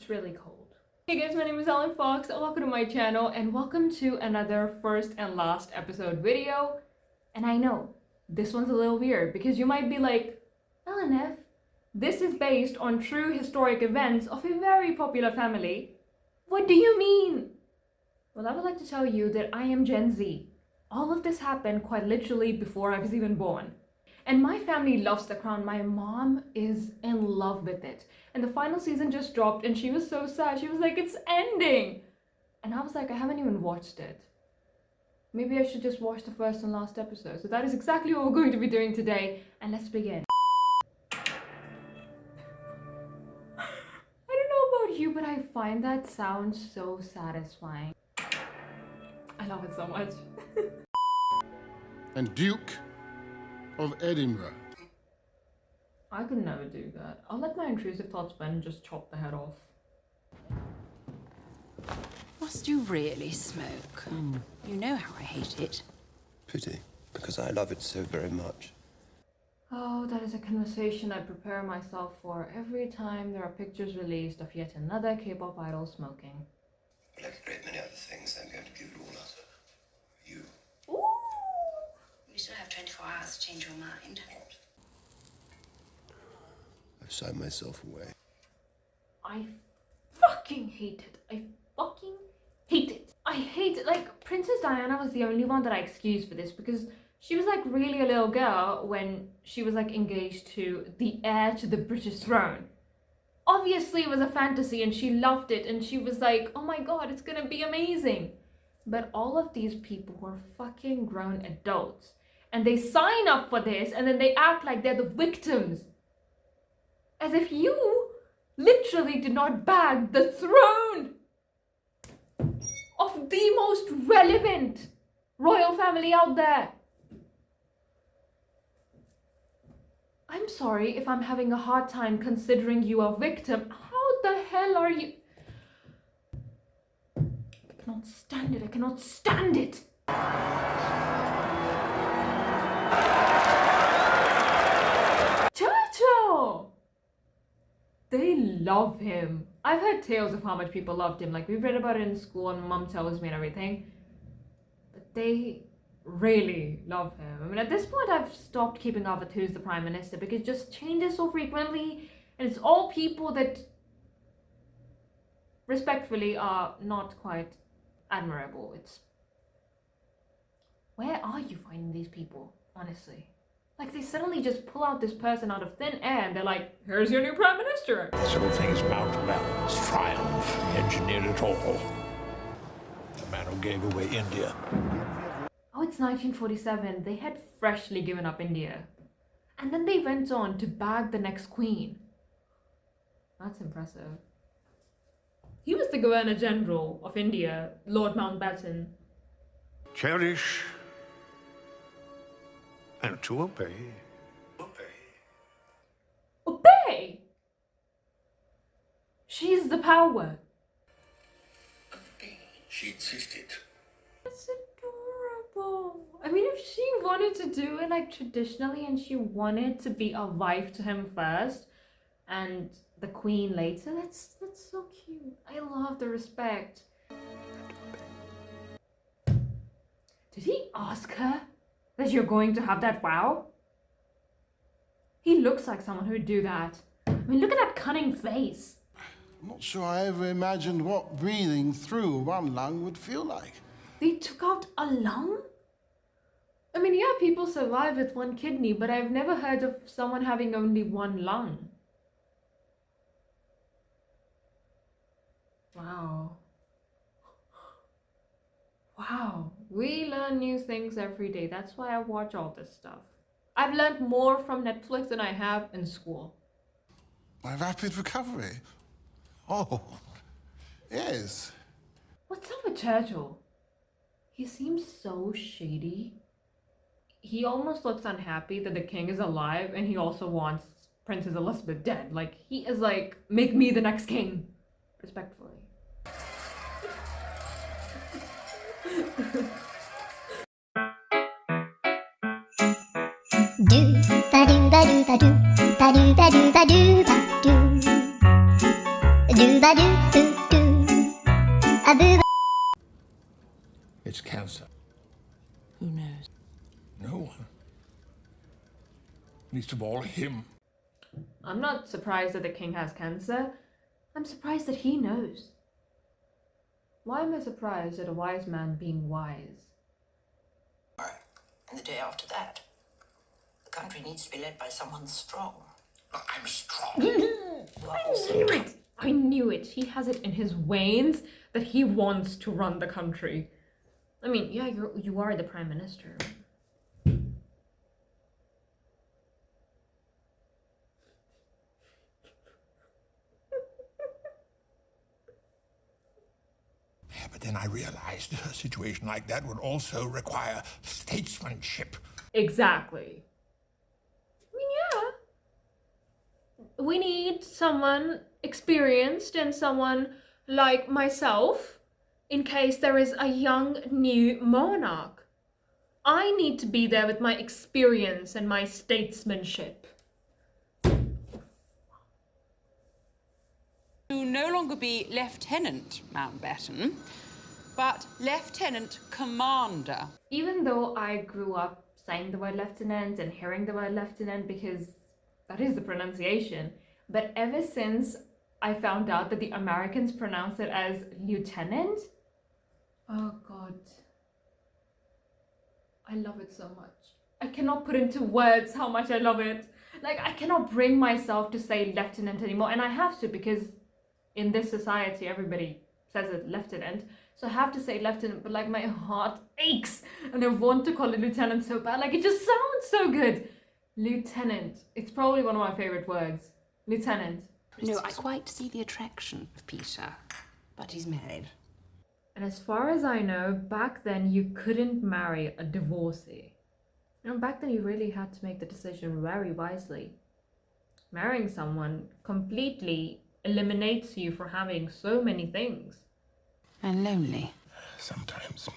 It's really cold. Hey guys, my name is Ellen Fox. Welcome to my channel and welcome to another first and last episode video. And I know, this one's a little weird because you might be like, Ellen F, this is based on true historic events of a very popular family. What do you mean? Well, I would like to tell you that I am Gen Z. All of this happened quite literally before I was even born. And my family loves The Crown. My mom is in love with it. And the final season just dropped and she was so sad. She was like, it's ending. And I was like, I haven't even watched it. Maybe I should just watch the first and last episode. So that is exactly what we're going to be doing today. And let's begin. I don't know about you, but I find that sound so satisfying. I love it so much. And Duke of Edinburgh. I could never do that. I'll let my intrusive thoughts win and just chop the head off. Must you really smoke? You know how I hate it. Pity, because I love it so very much. Oh, that is a conversation I prepare myself for every time there are pictures released of yet another K-pop idol smoking. Like a great many other things, I'm going to give it all up. You. Ooh! You still have 24 hours to change your mind. I've signed myself away. I fucking hate it. I fucking hate it. I hate it. Like, Princess Diana was the only one that I excused for this because she was like really a little girl when she was like engaged to the heir to the British throne. Obviously it was a fantasy and she loved it and she was like, oh my god, it's gonna be amazing. But all of these people were fucking grown adults and they sign up for this and then they act like they're the victims. As if you literally did not bag the throne of the most relevant royal family out there. I'm sorry if I'm having a hard time considering you a victim. How the hell are you? I cannot stand it. I cannot stand it. Churchill! They love him. I've heard tales of how much people loved him. Like, we've read about it in school and mom tells me and everything. But they really love him. I mean, at this point, I've stopped keeping up with who's the prime minister because it just changes so frequently. And it's all people that, respectfully, are not quite admirable. It's... Where are you finding these people, honestly? Like, they suddenly just pull out this person out of thin air and they're like, here's your new prime minister. This whole thing is Mountbattle's triumph. He engineered it all. The man who gave away India. Oh, it's 1947. They had freshly given up India. And then they went on to bag the next queen. That's impressive. He was the Governor General of India, Lord Mountbatten. Cherish and to obey. Obey! She's the power. She insisted. That's adorable. I mean, if she wanted to do it like traditionally and she wanted to be a wife to him first and the queen later, that's so cute. I love the respect. Did he ask her that you're going to have that vow? He looks like someone who would do that. I mean, look at that cunning face. I'm not sure I ever imagined what breathing through one lung would feel like. They took out a lung? I mean, yeah, people survive with one kidney, but I've never heard of someone having only one lung. Wow. Wow. We learn new things every day. That's why I watch all this stuff. I've learned more from Netflix than I have in school. My rapid recovery. Oh, yes. What's up with Churchill? He seems so shady. He almost looks unhappy that the king is alive and he also wants Princess Elizabeth dead. Like, he is like, make me the next king. Respectfully. Do ba do ba do ba do ba do ba do ba do ba do. Do ba do It's cancer. Who knows? No one. Least of all him. I'm not surprised that the king has cancer. I'm surprised that he knows. Why am I surprised at a wise man being wise? And the day after that, the country needs to be led by someone strong. I'm strong. I knew it. He has it in his veins that he wants to run the country. I mean, yeah, you are the prime minister. Yeah, but then I realized a situation like that would also require statesmanship. Exactly. I mean, yeah. We need someone experienced and someone like myself in case there is a young new monarch. I need to be there with my experience and my statesmanship. To no longer be Lieutenant Mountbatten, but Lieutenant Commander. Even though I grew up saying the word lieutenant and hearing the word lieutenant because that is the pronunciation, but ever since I found out that the Americans pronounce it as lieutenant, oh God, I love it so much. I cannot put into words how much I love it. Like, I cannot bring myself to say lieutenant anymore, and I have to because in this society everybody says it lieutenant, so I have to say lieutenant, but like my heart aches and I want to call it lieutenant so bad. Like, it just sounds so good. Lieutenant. It's probably one of my favorite words. Lieutenant. No, I quite see the attraction of Peter, but he's married. And as far as I know, back then you couldn't marry a divorcee. You know, back then you really had to make the decision very wisely. Marrying someone completely eliminates you for having so many things. And lonely. Sometimes.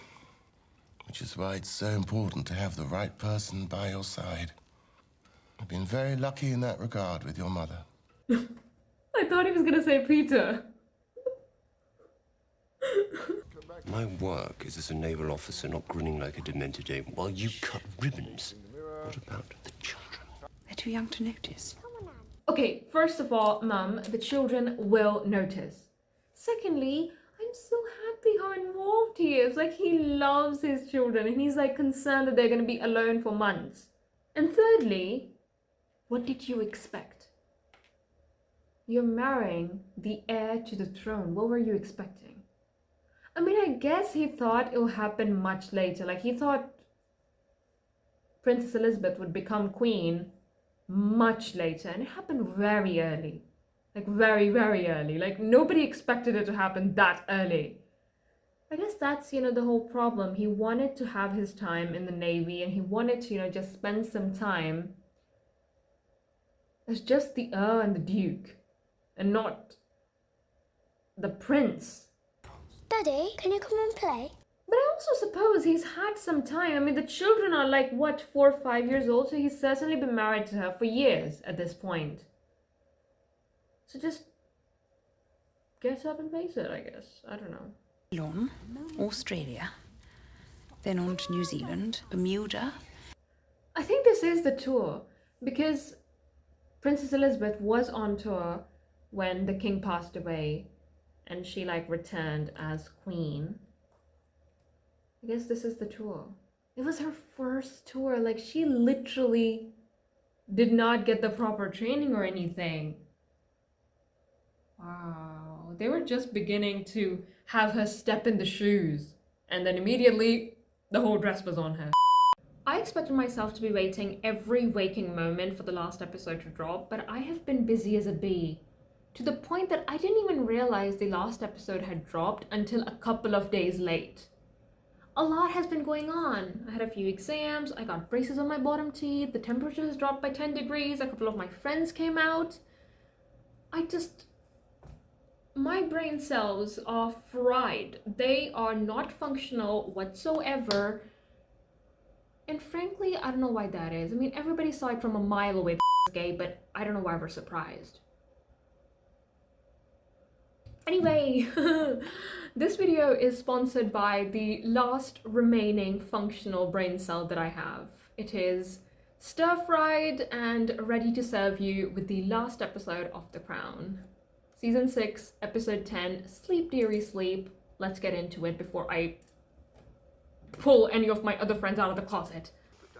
Which is why it's so important to have the right person by your side. I've been very lucky in that regard with your mother. I thought he was gonna say Peter. My work is as a naval officer, not grinning like a demented ape while you cut ribbons. What about the children? They're too young to notice. Okay, first of all, Mum, the children will notice. Secondly, I'm so happy how involved he is. Like, he loves his children and he's like concerned that they're gonna be alone for months. And thirdly, what did you expect? You're marrying the heir to the throne. What were you expecting? I mean, I guess he thought it would happen much later. Like, he thought Princess Elizabeth would become queen much later, and it happened very early. Like, very, very early. Like, nobody expected it to happen that early. I guess that's, the whole problem. He wanted to have his time in the Navy, and he wanted to, just spend some time as just the heir and the duke, and not the prince. Daddy, can you come and play? But I also suppose he's had some time. I mean, the children are like, what, 4 or 5 years old? So he's certainly been married to her for years at this point. So just get up and face it, I guess. I don't know. Ceylon, Australia, then on to New Zealand, Bermuda. I think this is the tour because Princess Elizabeth was on tour when the king passed away and she returned as queen. I guess this is the tour. It was her first tour. Like, she literally did not get the proper training or anything. Wow. They were just beginning to have her step in the shoes. And then immediately, the whole dress was on her. I expected myself to be waiting every waking moment for the last episode to drop, but I have been busy as a bee. To the point that I didn't even realize the last episode had dropped until a couple of days late. A lot has been going on. I had a few exams, I got braces on my bottom teeth, the temperature has dropped by 10 degrees, a couple of my friends came out. My brain cells are fried. They are not functional whatsoever. And frankly, I don't know why that is. I mean, everybody saw it from a mile away, gay, but I don't know why we're surprised. Anyway, this video is sponsored by the last remaining functional brain cell that I have. It is stir-fried and ready to serve you with the last episode of The Crown. Season 6, episode 10, Sleep Dearie Sleep. Let's get into it before I pull any of my other friends out of the closet.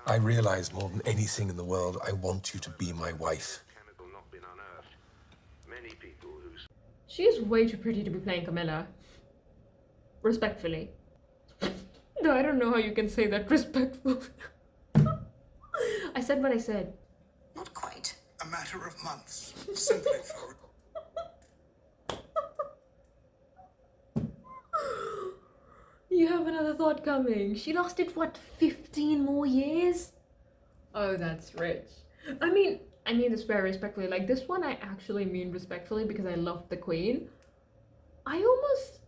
I realize more than anything in the world, I want you to be my wife. She is way too pretty to be playing Camilla. Respectfully. No, I don't know how you can say that respectful. I said what I said. Not quite. A matter of months, simply for... You have another thought coming. She lasted, what, 15 more years? Oh, that's rich. I mean this very respectfully. Like, this one I actually mean respectfully because I love the Queen. I almost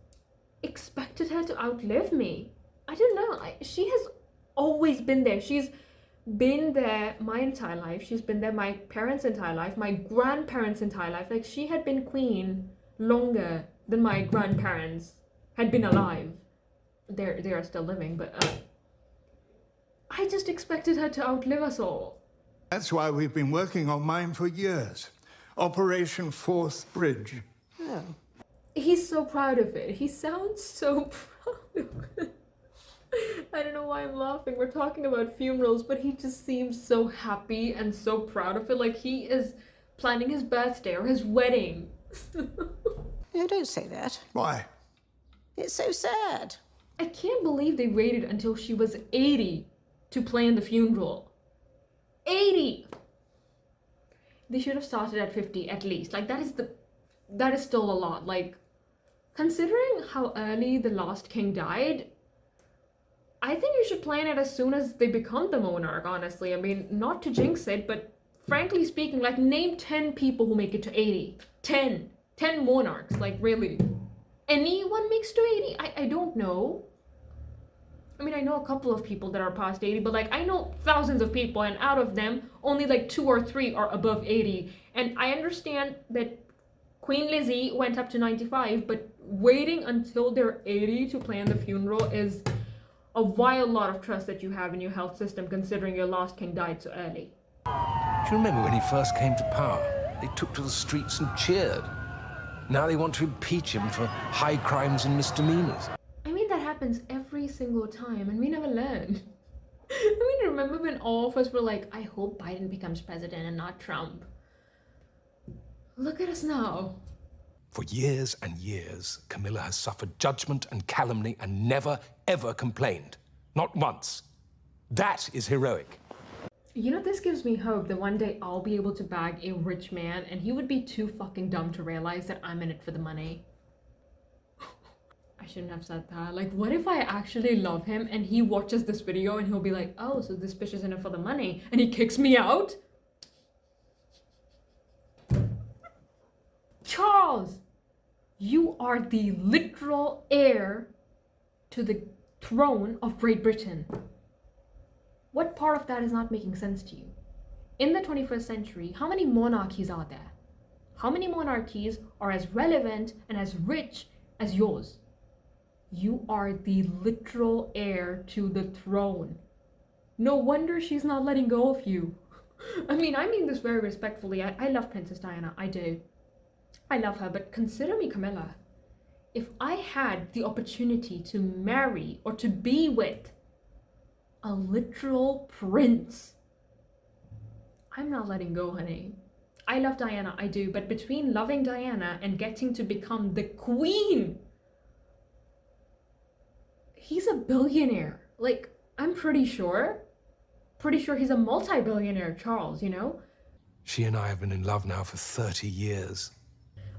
expected her to outlive me. I don't know. She has always been there. She's been there my entire life. She's been there my parents' entire life, my grandparents' entire life. Like, she had been queen longer than my grandparents had been alive. They are still living, but I just expected her to outlive us all. That's why we've been working on mine for years. Operation Fourth Bridge. Yeah. He's so proud of it. He sounds so proud of it. I don't know why I'm laughing. We're talking about funerals, but he just seems so happy and so proud of it. Like he is planning his birthday or his wedding. No, don't say that. Why? It's so sad. I can't believe they waited until she was 80 to plan the funeral. 80! They should have started at 50 at least. Like, that is still a lot. Like, considering how early the last king died, I think you should plan it as soon as they become the monarch, honestly. I mean, not to jinx it, but frankly speaking, like, name 10 people who make it to 80. 10 monarchs, like, really. Anyone makes to 80? I don't know. I mean, I know a couple of people that are past 80, but like I know thousands of people, and out of them, only like 2 or 3 are above 80. And I understand that Queen Lizzie went up to 95, but waiting until they're 80 to plan the funeral is a wild lot of trust that you have in your health system, considering your last king died so early. Do you remember when he first came to power? They took to the streets and cheered. Now they want to impeach him for high crimes and misdemeanors. I mean, that happens every single time, and we never learn. I mean, remember when all of us were like, I hope Biden becomes president and not Trump. Look at us now. For years and years, Camilla has suffered judgment and calumny and never, ever complained. Not once. That is heroic. You know, this gives me hope that one day I'll be able to bag a rich man and he would be too fucking dumb to realize that I'm in it for the money. I shouldn't have said that. Like, what if I actually love him and he watches this video and he'll be like, oh, so this bitch is in it for the money, and he kicks me out? Charles, you are the literal heir to the throne of Great Britain. What part of that is not making sense to you? In the 21st century, how many monarchies are there? How many monarchies are as relevant and as rich as yours? You are the literal heir to the throne. No wonder she's not letting go of you. I mean this very respectfully. I love Princess Diana, I do. I love her, but consider me Camilla. If I had the opportunity to marry or to be with a literal prince, I'm not letting go, honey. I love Diana, I do, but between loving Diana and getting to become the queen, he's a billionaire. Like, I'm pretty sure he's a multi-billionaire, Charles, you know? She and I have been in love now for 30 years.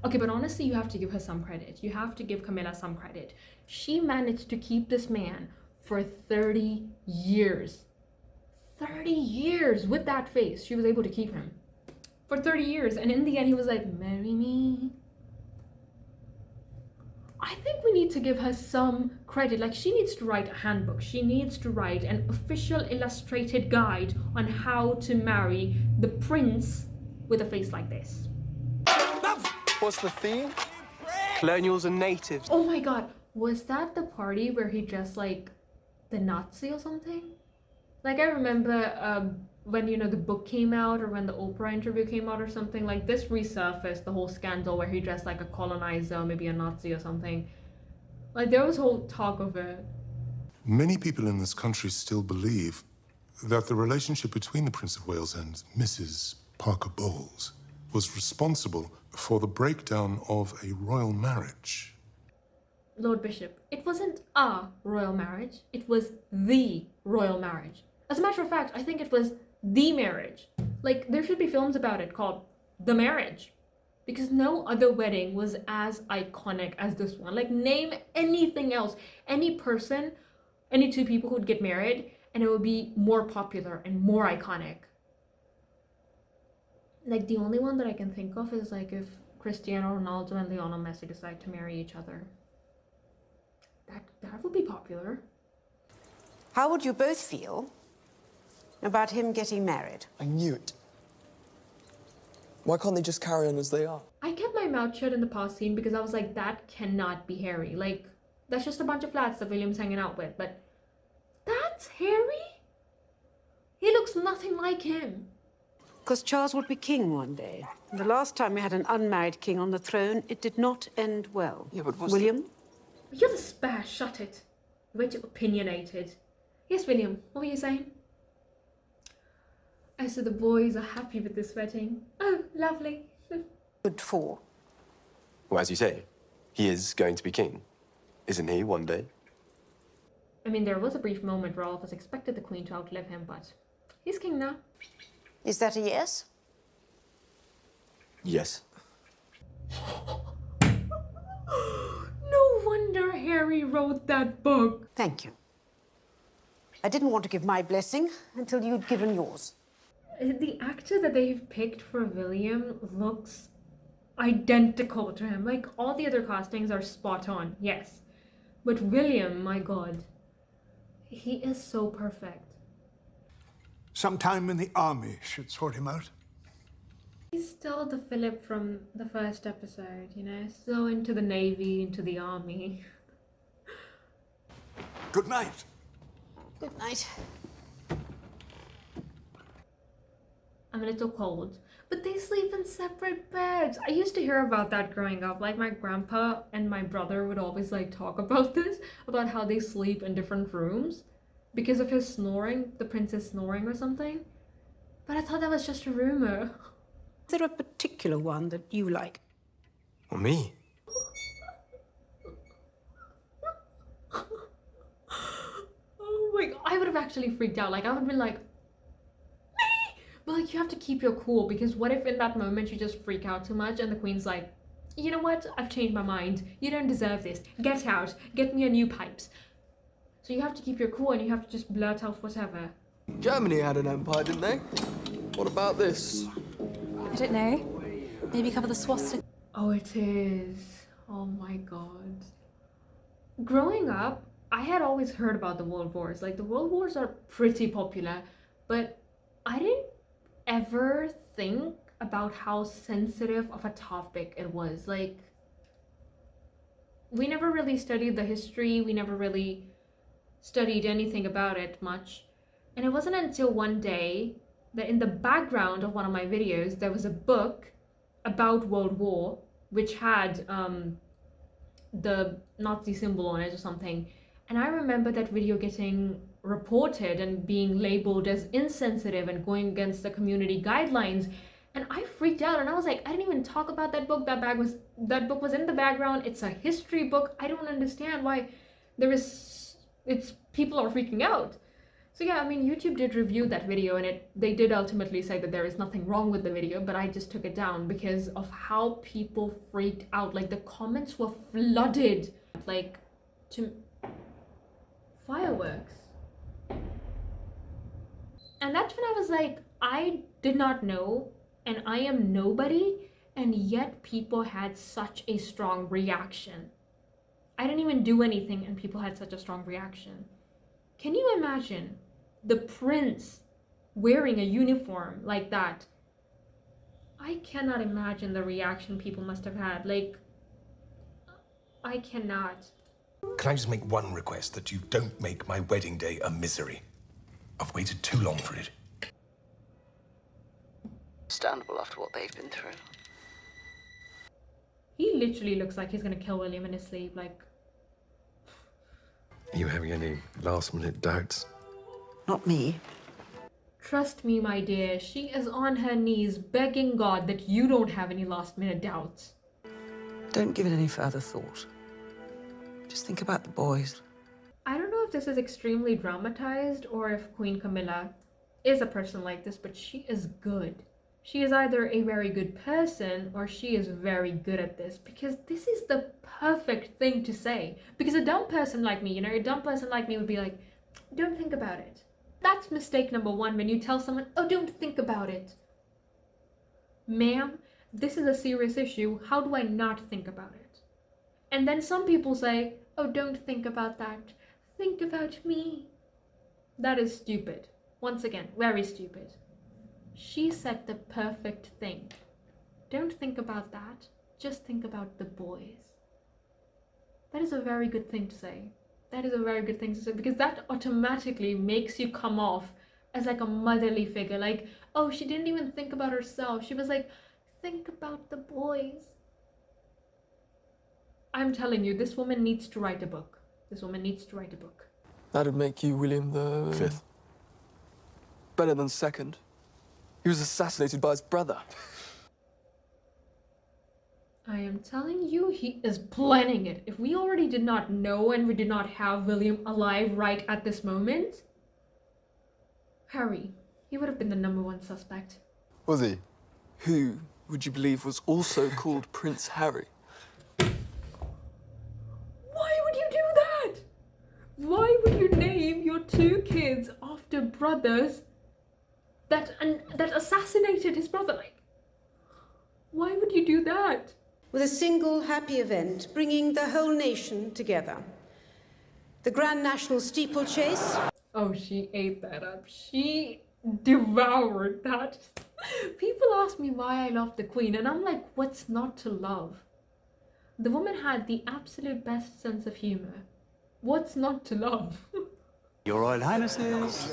Okay, but honestly, you have to give her some credit. You have to give Camilla some credit. She managed to keep this man for 30 years. 30 years with that face. She was able to keep him for 30 years. And in the end, he was like, marry me. I think we need to give her some credit. Like, she needs to write a handbook. She needs to write an official illustrated guide on how to marry the prince with a face like this. What's the theme? colonials and natives. Oh my god, was that the party where he dressed like the Nazi or something? Like I remember when, you know, the book came out, or when the Oprah interview came out or something, like this resurfaced, the whole scandal where he dressed like a colonizer, maybe a Nazi or something. Like there was whole talk of it. Many people in this country still believe that the relationship between the Prince of Wales and Mrs. Parker Bowles was responsible for the breakdown of a royal marriage. Lord Bishop, it wasn't a royal marriage, it was the royal marriage. As a matter of fact, I think it was the marriage. Like, there should be films about it called The Marriage. Because no other wedding was as iconic as this one. Like, name anything else. Any person, any two people who'd get married, and it would be more popular and more iconic. Like, the only one that I can think of is, like, if Cristiano Ronaldo and Lionel Messi decide to marry each other. That would be popular. How would you both feel about him getting married? I knew it. Why can't they just carry on as they are? I kept my mouth shut in the past scene because I was like, that cannot be Harry. Like, that's just a bunch of flats that William's hanging out with. But that's Harry? He looks nothing like him. Because Charles would be king one day. The last time we had an unmarried king on the throne, it did not end well. Yeah, but William? You're the spare, shut it. Way too opinionated. Yes, William, what were you saying? I said the boys are happy with this wedding. Oh, lovely. Good for. Well, as you say, he is going to be king, isn't he, one day? I mean, there was a brief moment where all of us expected the Queen to outlive him, but he's king now. Is that a yes? Yes. No wonder Harry wrote that book. Thank you. I didn't want to give my blessing until you'd given yours. The actor that they've picked for William looks identical to him. Like, all the other castings are spot on, yes. But William, my god, he is so perfect. Some time in the army should sort him out. He's still the Philip from the first episode, you know? So into the Navy, into the army. Good night. Good night. I'm a little cold. But they sleep in separate beds. I used to hear about that growing up. Like, my grandpa and my brother would always, like, talk about this. About how they sleep in different rooms. Because of his snoring. The prince's snoring or something. But I thought that was just a rumor. Is there a particular one that you like? Or me? Oh my god. I would have actually freaked out. Like, I would have been like, but like, you have to keep your cool, because what if in that moment you just freak out too much and the Queen's like, you know what, I've changed my mind, you don't deserve this, get out, get me a new pipes. So you have to keep your cool and you have to just blurt out whatever. Germany had an empire, didn't they? What about this? I don't know. Maybe cover the swastika. Oh, it is. Oh my god. Growing up, I had always heard about the World Wars. Like, the World Wars are pretty popular, but I didn't ever think about how sensitive of a topic it was. Like, we never really studied the history, we never really studied anything about it much. And it wasn't until one day that in the background of one of my videos there was a book about World War which had the Nazi symbol on it or something. And I remember that video getting reported and being labeled as insensitive and going against the community guidelines, and I freaked out and I was like, I didn't even talk about that book. That book was in the background. It's a history book. I don't understand why people are freaking out. So yeah, I mean, YouTube did review that video and they did ultimately say that there is nothing wrong with the video, but I just took it down because of how people freaked out. Like, the comments were flooded, like, to fireworks. And that's when I was like, I did not know, and I am nobody, and yet people had such a strong reaction. I didn't even do anything and people had such a strong reaction. Can you imagine the prince wearing a uniform like that? I cannot imagine the reaction people must have had. Like, I cannot. Can I just make one request, that you don't make my wedding day a misery? I've waited too long for it. Understandable after what they've been through. He literally looks like he's gonna kill William in his sleep, like... Are you having any last-minute doubts? Not me. Trust me, my dear, she is on her knees begging God that you don't have any last-minute doubts. Don't give it any further thought. Just think about the boys. I don't know if this is extremely dramatized or if Queen Camilla is a person like this, but she is good. She is either a very good person or she is very good at this, because this is the perfect thing to say. Because a dumb person like me, a dumb person like me would be like, don't think about it. That's mistake number one, when you tell someone, oh, don't think about it. Ma'am, this is a serious issue. How do I not think about it? And then some people say, oh, don't think about that. Think about me. That is stupid. Once again, very stupid. She said the perfect thing. Don't think about that. Just think about the boys. That is a very good thing to say. That is a very good thing to say, because that automatically makes you come off as like a motherly figure. Like, oh, she didn't even think about herself. She was like, think about the boys. I'm telling you, this woman needs to write a book. This woman needs to write a book. That'd make you William the... 5th. Better than 2nd. He was assassinated by his brother. I am telling you, he is planning it. If we already did not know and we did not have William alive right at this moment, Harry, he would have been the #1 suspect. Was he? Who would you believe was also called Prince Harry? Why would you do that? Why would you name your 2 kids after brothers that assassinated his brother? Like, why would you do that? With a single happy event bringing the whole nation together. The Grand National Steeplechase. Oh, she ate that up. She devoured that. People ask me why I love the Queen, and I'm like, what's not to love? The woman had the absolute best sense of humor. What's not to love? Your Royal Highnesses,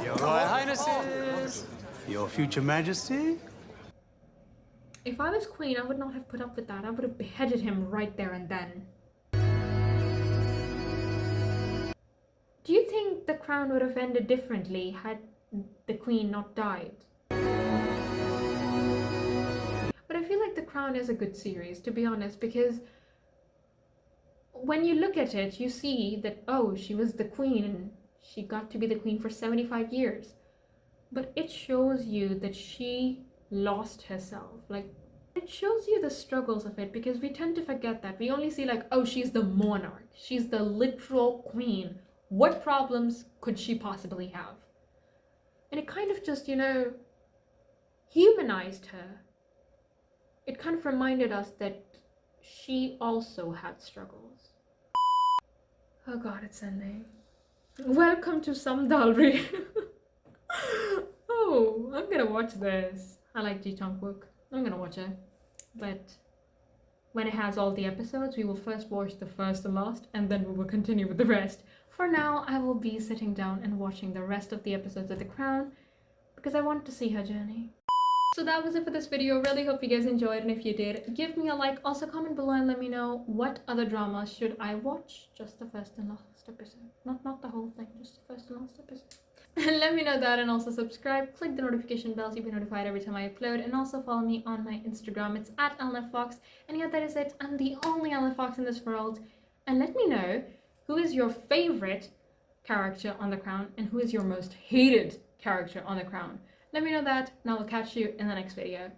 Your Royal Highnesses, Your Future Majesty. If I was Queen, I would not have put up with that. I would have beheaded him right there and then. Do you think the crown would have ended differently had the Queen not died? But I feel like The Crown is a good series, to be honest, because when you look at it, you see that, oh, she was the Queen and she got to be the Queen for 75 years. But it shows you that she lost herself. Like, it shows you the struggles of it, because we tend to forget that. We only see like, oh, she's the monarch. She's the literal queen. What problems could she possibly have? And it kind of just, humanized her. It kind of reminded us that she also had struggles. Oh God, it's ending. Welcome to Some Dalry. Oh, I'm gonna watch this. I like Ji Chang-wook. I'm gonna watch it. But when it has all the episodes, we will first watch the first and last, and then we will continue with the rest. For now, I will be sitting down and watching the rest of the episodes of The Crown, because I want to see her journey. So that was it for this video. Really hope you guys enjoyed, and if you did, give me a like. Also comment below and let me know what other dramas should I watch. Just the first and last episode. Not the whole thing, just the first and last episode. And let me know that, and also subscribe, click the notification bell so you'll be notified every time I upload, and also follow me on my Instagram. It's @ElnaFox. And yeah, that is it. I'm the only Elna Fox in this world. And let me know who is your favorite character on The Crown and who is your most hated character on The Crown. Let me know that, and I will catch you in the next video.